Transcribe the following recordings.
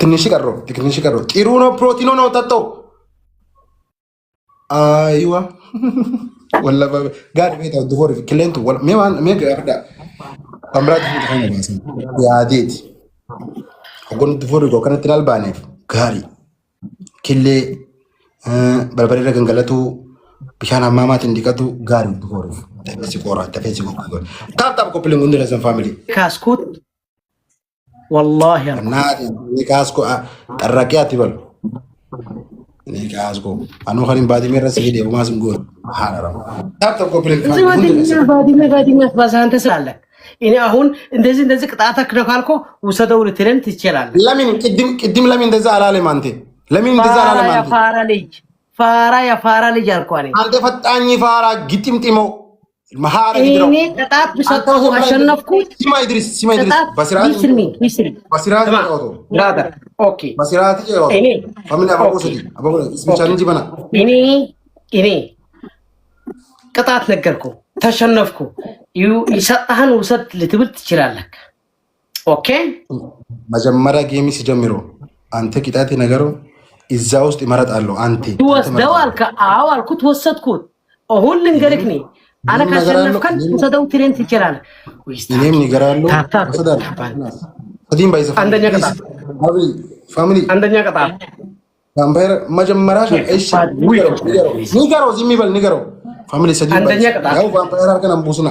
ትንሽ ቀሮ ጥሩ ነው ፕሮቲን ነው ጠጣው አይዋ ወላ ጋር ቤት ድፎር ክሌንቱ ሜማን ሜጋ ያርዳ አምራት ሆነ ማለት ያዴት አጎን ድፎር ጎ ከነትላል ባኔፍ ጋሪ ክሌ በርበሬ ረገንገለቱ ቢሻና ማማት እንዲቀጡ ጋሪ ድፎር ሲቆራ ተፈሲ ጎ ታጣብ ኮፕሊንግ እንደለሰን ፋሚሊ ካስኩት والله እና ኒካስኮ ጠራቂያት ይበል ኒካስኮ አኑ ኸሪን ባዲ መረስ ሄደ ወማስም ጎር ሐራራ ታጣብ ኮፕሊንግ ባዲ ማስባዛንተ ስላለ እኔ አሁን እንደዚህ ቅጣታክ ነው ካልኮ ወሰደው ለትረንት ይችላል ለምን ቅድም ለምን እንደዛ አላለም አንተ ለምን እንደዛ አላለም አንተ ፋራ ልጅ አልኳኔ አንተ ፈጣኝ ፋራ ግጥምጥሞ መሃራ ይድሮ እኔ ቅጣት ብሰጠው አሸነፍኩ ሲማ ይድሪስ በስራት ተቆቶ ብራዘር ኦኬ በስራት ተቆቶ ፈሚሊ አባጎ ስፔሻል በና እኔ ቅጣት ነገርኩ ተሸነፍኩ ይሰጣህን ውሰድ ልትብል ትችላለህ ኦኬ መጀመሪያ ጌም ሲጀምሩ አንተ ቅጣት ነገሩ እዛ ውስጥ ይመረጣሉ አንተ ወስደው አልኩት ወሰድኩት አሁን ልንገርክኒ አና ካሸነፍከን ወሰደው ትሬንት ይችላል እኔም ንገራሉ ወሰዳል ቀዲም ባይዘፋ አንደኛ ቅጣት ፋሚሊ አንደኛ ቅጣት ካምፓየር መጀመሪያ እሺ ንገረው ዝም ይበል ንገረው ፋሚሊ ሰዲ አንደኛ ቅጣት ያው ካምፓየር አርከን አንቡስና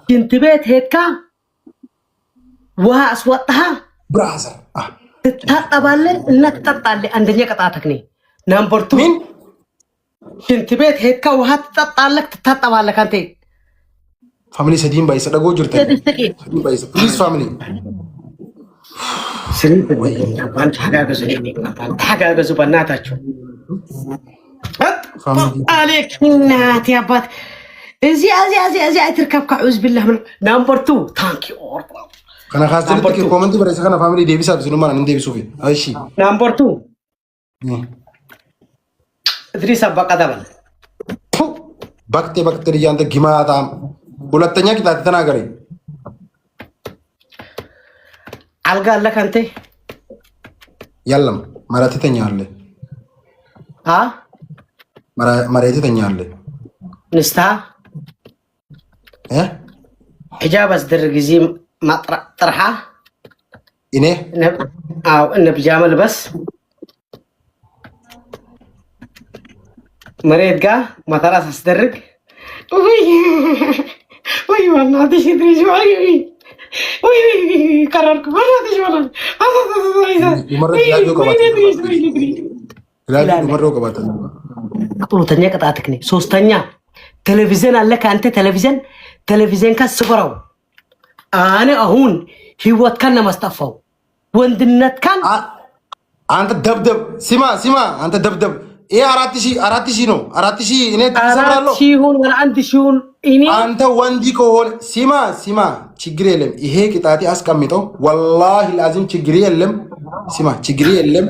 ሽንት ቤት ሄድካ ውሃ አስወጣህ ብራዘር ትታጠባለህ እና ትጠጣለህ አንደኛ ቅጣትክ ነኝ ናምበር 2 ሽንት ቤት ሄድካ ውሃ ትጠጣለህ ትታጠባለህ አንተ ፋሚሊ ሰዲም ባይሰ ደጎ ጅርተ ባይሰ ፕሊዝ ፋሚሊ ስንት ወይ ታጋገዙ በእናታችሁ አሌክ እናት ያባት እዚህ አይትርከብካ ዑዝ ቢላህ ምን ናምበር 2 ታንክ ዩ ኦር kana khasdilti comment baraysa kana family deebisa bisunu man inde bisufi aishi number 2 idris abaqadaban bakte yante gimata ሁለተኛ ቅጣት ተናገሪ አልጋ አለ ካንተ ያለም ማራቲ ተኛለ ማራቲ ተኛለ ንስታ حجاب አስደርግ ጊዜ ማጥራጥርሃ እኔ እነ ቢጃማ ልበስ መሬት ጋር ማተራስ አስደርግ ወይ ወናትሽ ድሪጅ ወይ ቀረርኩ ወናትሽ ወናት ሁለተኛ ቅጣትክ ነኝ ሶስተኛ ቴሌቪዥን አለ ካንተ ቴሌቪዥን ካስፈራው አኔ አሁን ህይወት ካን ማስጠፋው ወንድነት ካን አንተ ደብደብ ሲማ አንተ ደብደብ ይሄ 4000 ነው 4000 እኔ ተሰብራለሁ 4000 ይሁን ወላ 1000 ይሁን እኔ አንተ ወንዲ ከሆነ ሲማ ችግር የለም ይሄ ቅጣት አስቀምጠው ወላሂ ላዚም ችግር የለም ሲማ ችግር የለም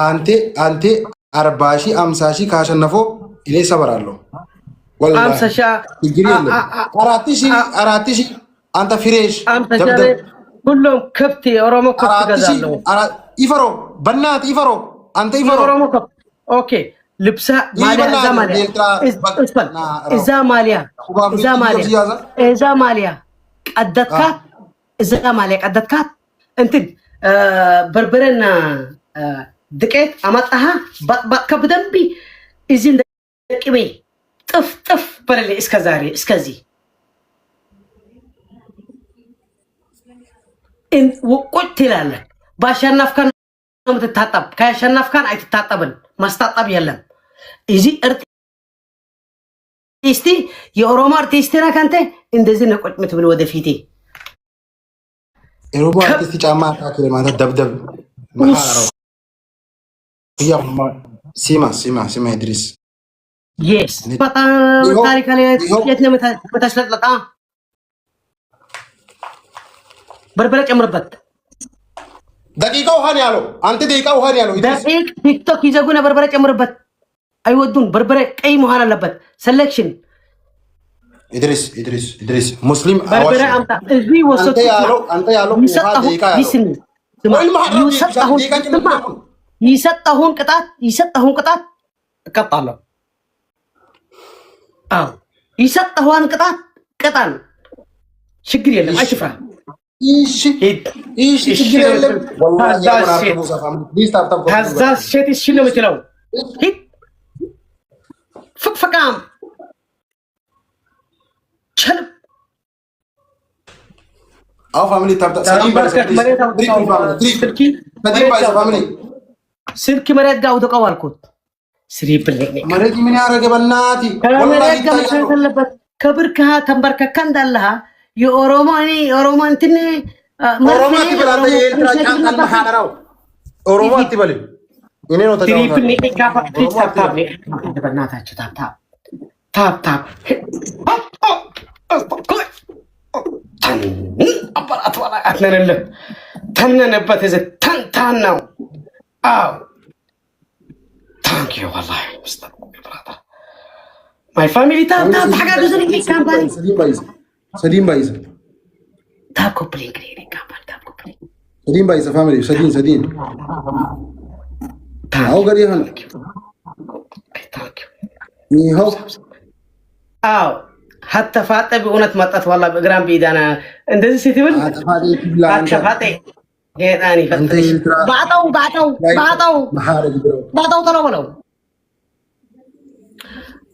አንተ 40000 50000 ካሸነፈው እኔ ሰበራለሁ ወላሂ 50000 ችግር የለም 4000 አንተ ፍሬሽ ደብደብ ሁሉም ከብት ኦሮሞ ከብት ገዛለው ይፈሮ በእናት ይፈሮ አንተ ይፈሮ ኦሮሞ ከብት ኦኬ ልብሳ ማሊያ እዛ ማሊያ ቀደትካት እንትን በርበሬና ድቄት አመጣሃ በጥበጥከ በደንብ እዚህ እንደ ቅቤ ጥፍ በረለ እስከዚህ ቁጭ ትላለህ ባሸናፍካን ነው የምትታጠብ ካሸናፍካን አይትታጠብን ማስታጠብ የለም እዚህ አርቲስት የኦሮሞ አርቲስት ነህ ካንተ እንደዚህ ነው ቁጭ ምትብል ወደፊቴ የኦሮሞ አርቲስት ጫማ አካክለ ማለት ደብደብ ማሃራው ሲማ ኢድሪስ yes በጣም ታሪክ ላይ የት ነው መታስለጥለጣ በርበሬ ጨምርበት ደቂቃው ውሃን ያለው አንተ ደቂቃው ውሃን ያለው ደቂቅ ቲክቶክ ይዘጉና በርበሬ ጨምርበት አይወዱን በርበሬ ቀይ መሆን አለበት ሴሌክሽን ኢድሪስ ሙስሊም በርበሬ አምጣ እዚህ ወሰድኩ አንተ ያለው ውሃ ደቂቃ ያለው يسطهون قطات እቀጣለሁ። አዎ ይሰጠውን ቅጣን ችግር የለም አይፍራ። እሺ ችግር የለም ወላሂ ያራርኩ ሙሳፋ ፕሊዝ ታፕታፕ ከዛ ሸት እሺ ነው የምትለው ሂድ ፍቅፍቃም ቸል አው ፋሚሊ ታፕታፕ ሰላም ፋሚሊ ስልክ መሬት ጋር ወደቀው አልኩት ስሪፕል መሬት ምን ያረገ በእናቲ ወላሂ ተለበት ከብርካህ ተንበርከካ እንዳለህ የኦሮሞ እንትን ኦሮሞ አትበላለ የኤርትራ ጫንቃል መሐራው ኦሮሞ አትበል እኔ ነው ተጋው ትሪፕል ኔካፋ ታፕታፕ በእናታችሁ ታፕታፕ አባራት ወላ አትነነለት ተነነበት እዚህ ተንታን ነው አው ታንክ ዩ ወላሂ ሙስጠፋ ብራታ ማይ ፋሚሊ ታፕታፕ حاجه زي ካምፓኒ سدين بايز تاب كوبلينج لي كامبان تاب كوبلينج سدين بايز فاميلي سدين او غري هن ني هو او حتى فاطمه بእውነት መጣት والله በግራም ቢዳና እንደዚህ ሲትብል አጥፋቴ ጌታኒ ፈጥሽ ባጣው ተለወለው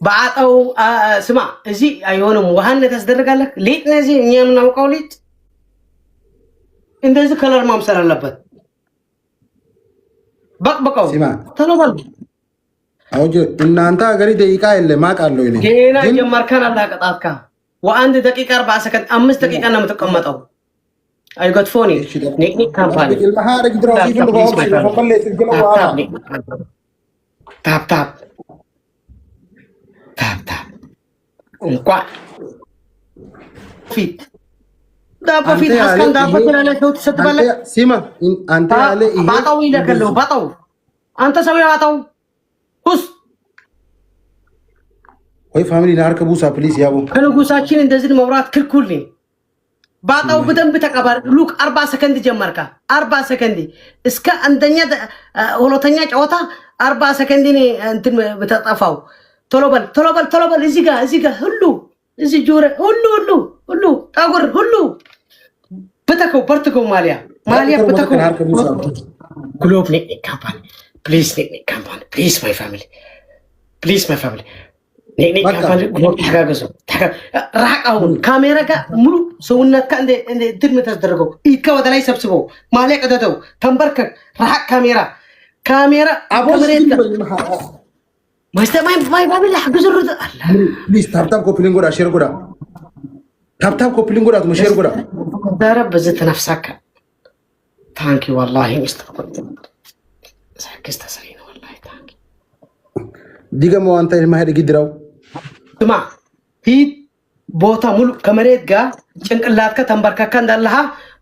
ባጣው ስማ እዚህ አይሆንም ውሃነት ያስደርጋለህ ሊጥ ነዚህ እኛ የምናውቀው ሊጥ እንደዚህ ከለር ማምሰል አለበት በቅበቀው ተለወል አውጀ እናንተ ሀገሪ ደቂቃ የለም ማቃለው እኔ ገና ጀመርከን አላቀጣጥካ ወአንድ ደቂቃ 40 ሰከንድ 5 ደቂቃ ነው የምትቀመጠው አይጎት ፎኒ ኔክኒክ ካምፓኒ المحارق دراوي في البوكس فقلت الجلوه ታፕ እንኳን ፊት ዳቦ ፊት አስከን ዳቦ ተላለ ሰው ተሰጥባለ ሲማ አንተ ያለ ይሄ ባጣው ይለከለው ባጣው አንተ ሰው ያጣው ሁስ ወይ ፋሚሊ ናርከቡሳ ፕሊዝ ያቡ ከንጉሳችን እንደዚህ መብራት ክልኩል ነው ባጣው በደንብ ተቀባር ሉክ 40 ሰከንድ ጀመርካ 40 ሰከንድ እስከ አንደኛ ሁለተኛ ጨዋታ 40 ሰከንድ ነው እንትን በተጣፋው ቶሎ በል እዚህ ጋር ሁሉ እዚህ ጆረ ሁሉ ታጎር ሁሉ በተከው ማሊያ በተከው ግሎብ ኔክ ካምፓኒ ፕሊዝ ኔክ ካምፓኒ ፕሊዝ ማይ ፋሚሊ ኔክ ካምፓኒ ግሎብ ተጋገዙ ራቃው ካሜራ ጋር ሙሉ ሰውነት ካንደ እንትን ተደረገው ይከወደ ላይ ሰብስበው ማሊያ ቀደደው ተንበርከክ ራቅ ካሜራ አቦመሬት ጋር ማስተማይ ባብል حجز الرد الله بليز تاب كوبلين غدا شير غدا تاب كوبلين غدا مشير غدا رب زت نفسك ثانك يو والله مستقبل ساكست سرين والله ثانك ديغمو انت ما هدي غدراو تما هي بوتا ሙሉ ከመሬት ጋር ጭንቅላትከ ተንበርከከ እንዳለህ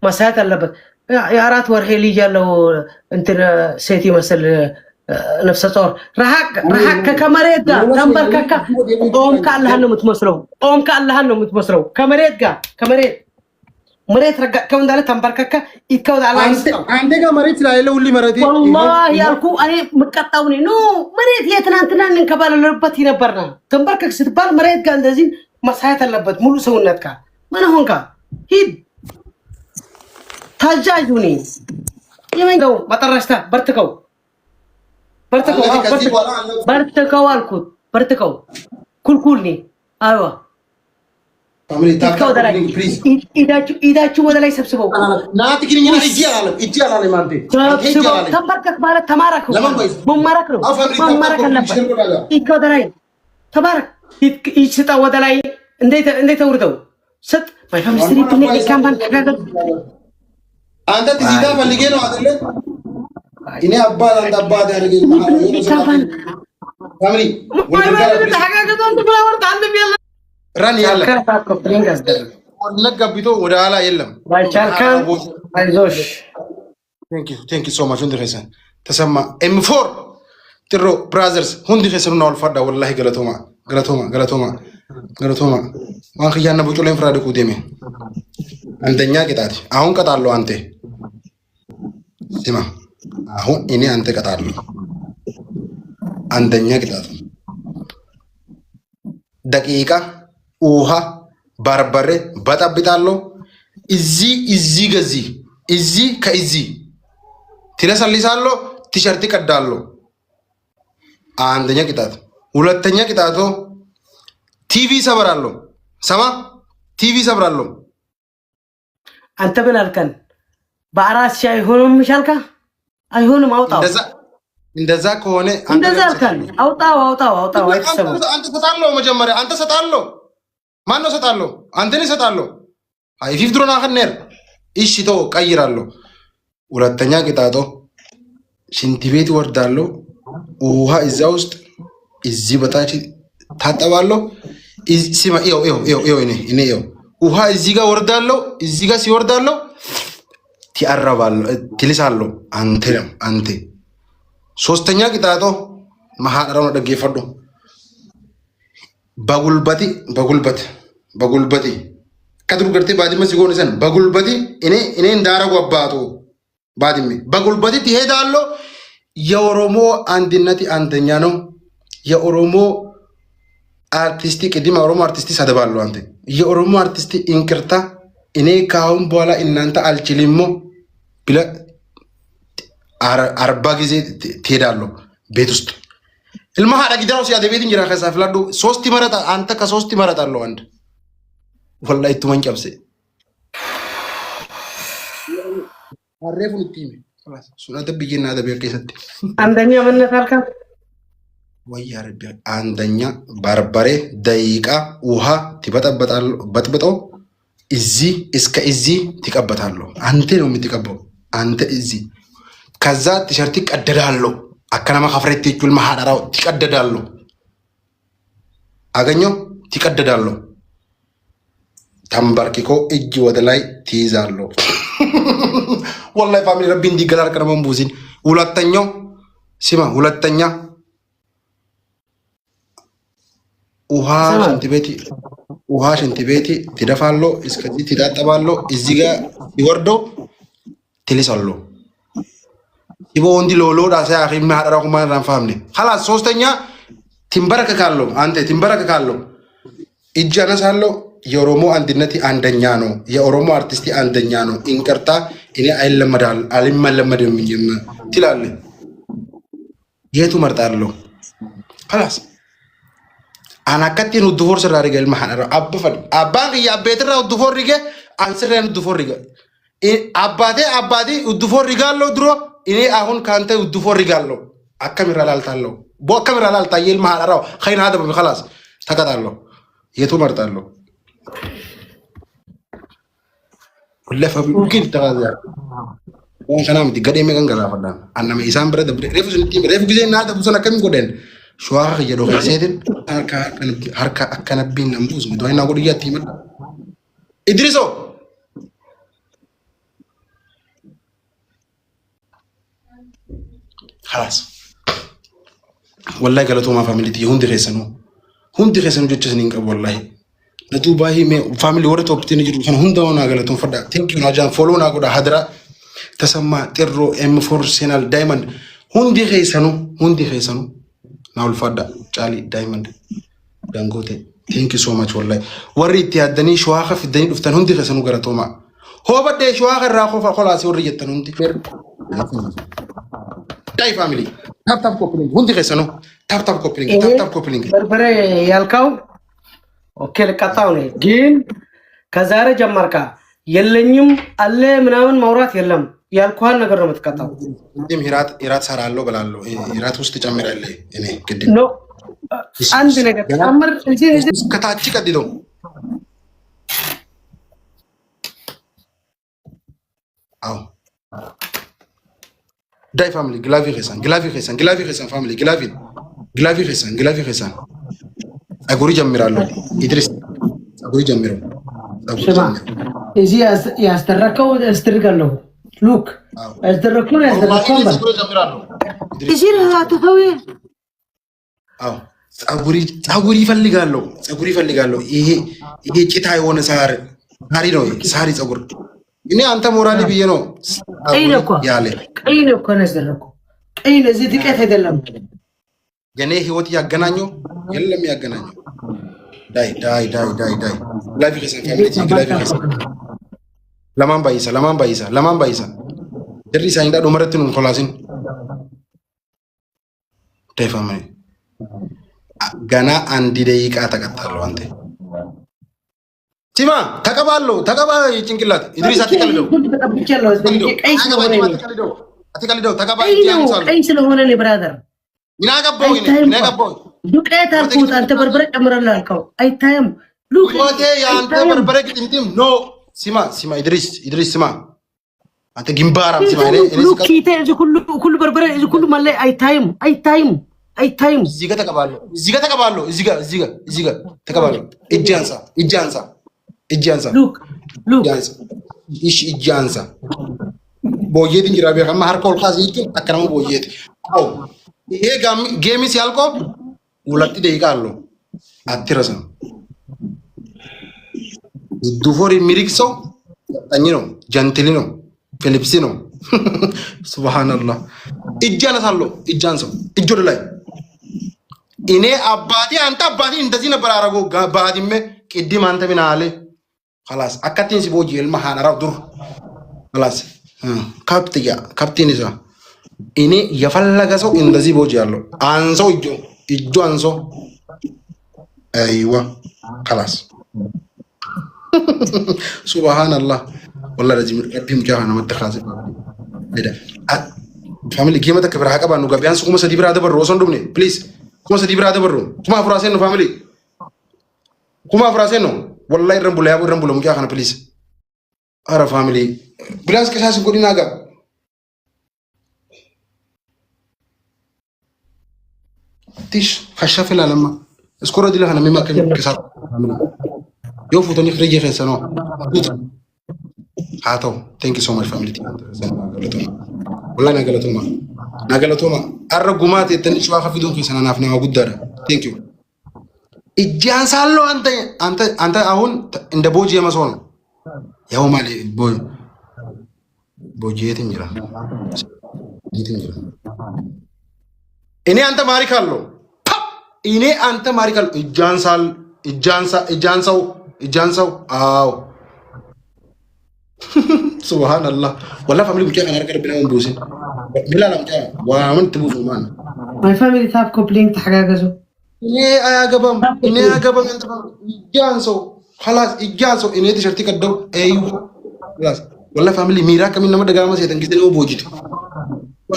ማሳየት አለበት የአራት ወር ሄሊ ያለው እንትን ሴት ይመስል ነፍሰ ጦር ረሃቅ ከመሬት ጋር ተንበርከካ ኦም ካላህ ነው የምትመስለው ከመሬት ጋር መሬት ረጋ እንዳለ ተንበርከካ ይከውዳ አላንስተው አንዴ ጋር መሬት ላይ ያለው ሁሉ መሬት والله ያልኩ እኔ መቀጣውኝ ነው መሬት የትናንትና እንከባለለበት ይነበርና ተንበርከክ ስትባል መሬት ጋር እንደዚህ ማሳየት አለበት ሙሉ ሰውነት ጋር ምን ሆንካ ሂድ ታጃጁኒ የመንገው መጠራሽታ በርተከው አልኩት በርተከው ኩልኩልኒ አይዋ ፋሚሊ ታፕ ፕሊዝ ኢዳቹ ወደ ላይ ሰብስበው ናትግኛ እጂ አላለ ማንቴ ተንበርከክ ማለት ተማረክ ነው አለበት ወደ ላይ ተባረክ ይስጣ ወደ ላይ እንዴት ተውርተው ሰጥ ማይ ፋሚሊ ስትሪፕ ካምፓኒ ተጋገል አንተ ትዚታ ፈልጌ ነው አይደለ እኔ አባል አንተ አባል ያደርገኝ ፋሚሊ ራን ያለ ወለጋቢቶ ወደ ኋላ የለም ባይቻልካን አይዞሽ ቴንክ ዩ ሶ ማች እንደፈሰን ተሰማ M4 ጥሮ ብራዘርስ ሁንዲ ፈሰኑ ነው አልፋዳ ወላሂ ገለቶማ ዋን ኺያና በጮ ላይ ፍራድ ቁዴሜ አንደኛ ቅጣት አሁን ቀጣለው አንተ ስማ አሁን እኔ አንተ ቀጣለሁ። አንደኛ ቅጣት ደቂቃ ውሃ በርበሬ በጠብጣለሁ። እዚህ ገዚ እዚህ ከእዚህ ትለሰልሳለሁ። ቲሸርት ቀዳለሁ። አንደኛ ቅጣት። ሁለተኛ ቅጣቶ ቲቪ ሰብራለሁ። ሰማ ቲቪ ሰብራለሁ። አንተ ምን አልከን? በአራት ሺህ አይሆንም ይሻልካ? አይሆንም አውጣው። እንደዛ ከሆነ እንደዛ አልከን። አውጣው አይተሰበው። አንተ ሰጣለሁ። መጀመሪያ አንተ ሰጣለሁ። ማን ነው ሰጣለሁ? አንተን ሰጣለሁ። አይ ፊፍድሮና ከነር እሺ ተው ቀይራለሁ። ሁለተኛ ቅጣቶ ሽንት ቤት ወርዳለሁ። ውሃ እዛ ውስጥ እዚህ በታች ታጠባለሁ። ሲማ እኔ ውሃ እዚህ ጋር ወርዳለሁ። እዚህ ጋር ሲወርዳለሁ ትያረባለሁ፣ ትልሳለሁ። አንተ ሶስተኛ ቅጣቶ መሐረው ደገፈዶ በጉልበቲ ከድሩ ገርቴ ባድመ ሲጎን ሰን በጉልበቲ እኔ እንዳረጉ አባቶ ባድሜ በጉልበቲ ትሄዳለሁ። የኦሮሞ አንድነት አንደኛ ነው። የኦሮሞ አርቲስቲ ቅድም ኦሮሞ አርቲስቲ ሰደባለሁ። አንተ የኦሮሞ አርቲስቲ እንቅርታ እኔ ካሁን በኋላ እናንተ አልችልሞ ብለ 40 ጊዜ ትሄዳለሁ ቤት ውስጥ ህልማ ሀዳጊዳው ሲያደ ቤት እንጀራ ከሳፍላዱ 3 ይመረጣ አንተ ከ3 ይመረጣለሁ። አንድ ወላሂ ትመንጨብሴ አሬፉ ልትይም ሱናተ ብዬና ደበቀ ሰጥ አንደኛ መነታልካ ወይ አረብ አንደኛ በርበሬ ደቂቃ ውሃ ትበጠበጣለሁ። በጥብጠው እዚህ እስከ እዚህ ትቀበታለሁ። አንተ ነው የምትቀበው። አንተ እዚህ ከዛ ቲሸርት ቀደዳለሁ። አከናማ ከፍሬት ይችል ማሐደራው ትቀደዳለሁ። አገኘው ትቀደዳለሁ። ተንበርክኮ እጅ ወደ ላይ ትይዛለሁ። ወላሂ ፋሚሊ ረቢ እንዲገላል ቀረመን ቡዚን ሁለተኛው ሲማ ሁለተኛ ውሃ ሽንት ቤት ትደፋለሁ። እስከዚህ ትዳጠባለሁ። እዚህ ጋር ይወርደው ትልሳለሁ። ይቦ እንዲ ሎሎ ዳሳ አኺም ማራራው ማራን ፋሚሊ خلاص ሶስተኛ ትንበረከካለሁ። አንተ ትንበረከካለሁ። እጅ አነሳለሁ። የኦሮሞ አንድነት አንደኛ ነው። የኦሮሞ አርቲስት አንደኛ ነው። እንቅርታ እኔ አልመለመድም ትላለህ። የቱ መርጣለሁ? خلاص አናከቲን ውድፎር ስራ አድርገህ ማሐራ አበፈን አባን ያቤትራ ውድፎር ይገ አንስረን ውድፎር ይገ አባቴ ውድፎር ይጋለው ድሮ እኔ አሁን ካንተ ውድፎር ይጋለው አከምራ ላልታለው ቦከምራ ላልታየል ማሐራው ኸይና አደብ خلاص ተቀጣለሁ። የቱ መርጣለሁ? ለፈ ግን ተጋዛ ወንከናም ዲገደም ገንገላ ፈዳን አናመ ኢሳም ብረ ደብረ ሬፍ ጊዜ እና ተብሶና ከምን ጎደን ሸዋህ የዶኸ ሴትን harka akkanabbiin nambuus midwaayinaa godhiyyaatti himadha. Idriso خلاص والله قالتوا ما فاميلتي هندي خيسنو جتشن ينقب والله ندوبا هي فاميلي ورث اوبتيني جرو كان هندا وانا قالتهم فدا ثانك يو ناجان فولو نا غدا حضرا تسمى تيرو M4 سينال دايموند هندي خيسنو ናውል ፈዳ ጫሊ ዳይመንድ ዳንጎቴ ቴንክ ዩ ሶ ማች ወላሂ ወሪት ያደኒ ሸዋኸ ፍደኒ ዱፍተን ሁንዲ ከሰኑ ገረቶማ ሆበደ ሸዋኸ ራኹ ፈቆላሲ ወሪ የተኑ ሁንዲ ፈር ዳይ ፋሚሊ ታፕ ኮፕሊንግ ሁንዲ ከሰኑ ታፕ ኮፕሊንግ በርበሬ ያልካው ኦኬ ለቀጣው ነው ግን ከዛሬ ጀመርካ የለኝም አለ ምናምን ማውራት የለም ያልኳን ነገር ነው የምትቀጣው። እንዴም ሂራት ሰራለሁ ብላለሁ። ሂራት ውስጥ ጨምራለህ እኔ ግድ ነው አንድ ነገር ጨምር እዚህ ከታች ቀድዶ አው ዳይ ፋሚሊ ግላቪ ኸሳን ፋሚሊ ግላቪ ኸሳን አጉሪ ጀምራለሁ። ኢድሪስ አጉሪ ጀምረው እዚህ ያስተረከው አስተርጋለሁ ሉክ አስተረከው እዚህ ራቱ ሆይ አው ጸጉሪ ይፈልጋለሁ። ይሄ ጭታ የሆነ ሳሪ ነው። ሳሪ ጸጉር እኔ አንተ ሞራሊ ብዬ ነው ያለ ቀይ ነው እኮ ነዘረኩ ቀይ ለዚህ ድቀት አይደለም የኔ ህይወት ያገናኘው የለም ያገናኘው ዳይ ላይፍ ከሰን ፋሚሊ ላይፍ ከሰን ለማን ባይሳ ድሪ ሳይንዳ ዶመረትን እንኮላሲን ዳይ ፋሚሊ ገና አንድ ደቂቃ ተቀጣለው አንተ ሲማ ተቀባለው ጭንቅላት ኢድሪስ አትቀልደው ቀይ ስለሆነ ነው ብራዘር ሚናገባው ዱቄት አልኩት አንተ በርበረ ጨምረሃል አልከው አይታየም ሉቆቴ ያንተ በርበረ ግጥምጥም ኖ ሲማ ኢድሪስ ስማ አንተ ግንባራም ሲማ ሉኪቴ እዚህ ሁሉ በርበረ እዚህ ሁሉ ማለት አይታየም እዚህ ጋር ተቀባለው ተቀባለው እጅ አንሳ ሉክ እሺ እጅ አንሳ ቦየት እንጀራ ቢያከማ ሀርኮል ካዚ አከራሙ ቦየት አው ይሄ ጌም ሲያልቆ 2 ደቂቃ አለው አትረሳም ዱፎሪ ሚሪክሶ ጠኝ ነው ጀንትሊ ነው ፊሊፕሲ ነው ሱብሃንአላህ እጅ አነሳለሁ እጅ አንሳው እጅ ወደ ላይ እኔ አባቴ አንተ አባቴ እንደዚህ ነበር አረጎ ባዲሜ ቅድም አንተ ቢናለ خلاص አካቲን ሲቦጂ المحان راو دور خلاص ካፕቴን ይዛ እኔ የፈለገ ሰው እንደዚህ ቦጂ ያለው አንሰው እጁ አንሶ አይዋ خلاص سبحان الله والله لازم ربي مجاهنا متخاذ لدا فاميلي كيما تكبر حق بانو غبيان سكو مسدي برا دبر روسون دومني بليز كما سدي برا دبر كما فراسين فاميلي كما فراسين والله رمبو يا ابو رمبو مجاهنا بليز ارا فاميلي بلاس كساس غودي ناغا تيش خشافل لما اسكورو دي لهنا مما كان كسات يو فوتوني خريجي فنسانو هاتو ثانك يو سو ماتش فاميلي والله ناغلتوما ارغومات تنش واخ فيدون في سنه نافنا غدار ثانك يو اجان سالو انت አሁን እንደ ቦጂ የመሰው ነው ያው ማለት ቦጂ የትኝራ እኔ አንተ ማሪካለሁ እጃንሳው አው سبحان الله والله فاميلي بيجي انا اركب بينهم بوسين بلا لا مجا ومن تبوسوا مان ماي فاميلي تاب كوبلينج تحقاقزو ايه اياغبم انت اجانسو خلاص اجانسو اني تشرتي كدو ايوه خلاص والله فاميلي ميرا كمين نما دغاما سيتن كيتن او بوجيت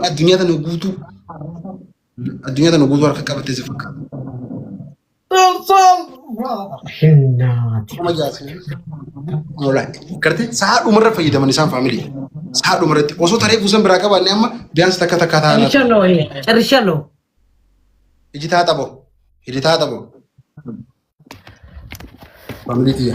الدنيا تنغوتو ركبت تزفك ما جاسي والله كرتي ساعه عمر فايده من انسان فاميلي ساعه عمر وسو تاريخ وسن براكه بان اما بيانس تكتكتا ان شاء الله ارشالو يجي تاتبو فاميلي تي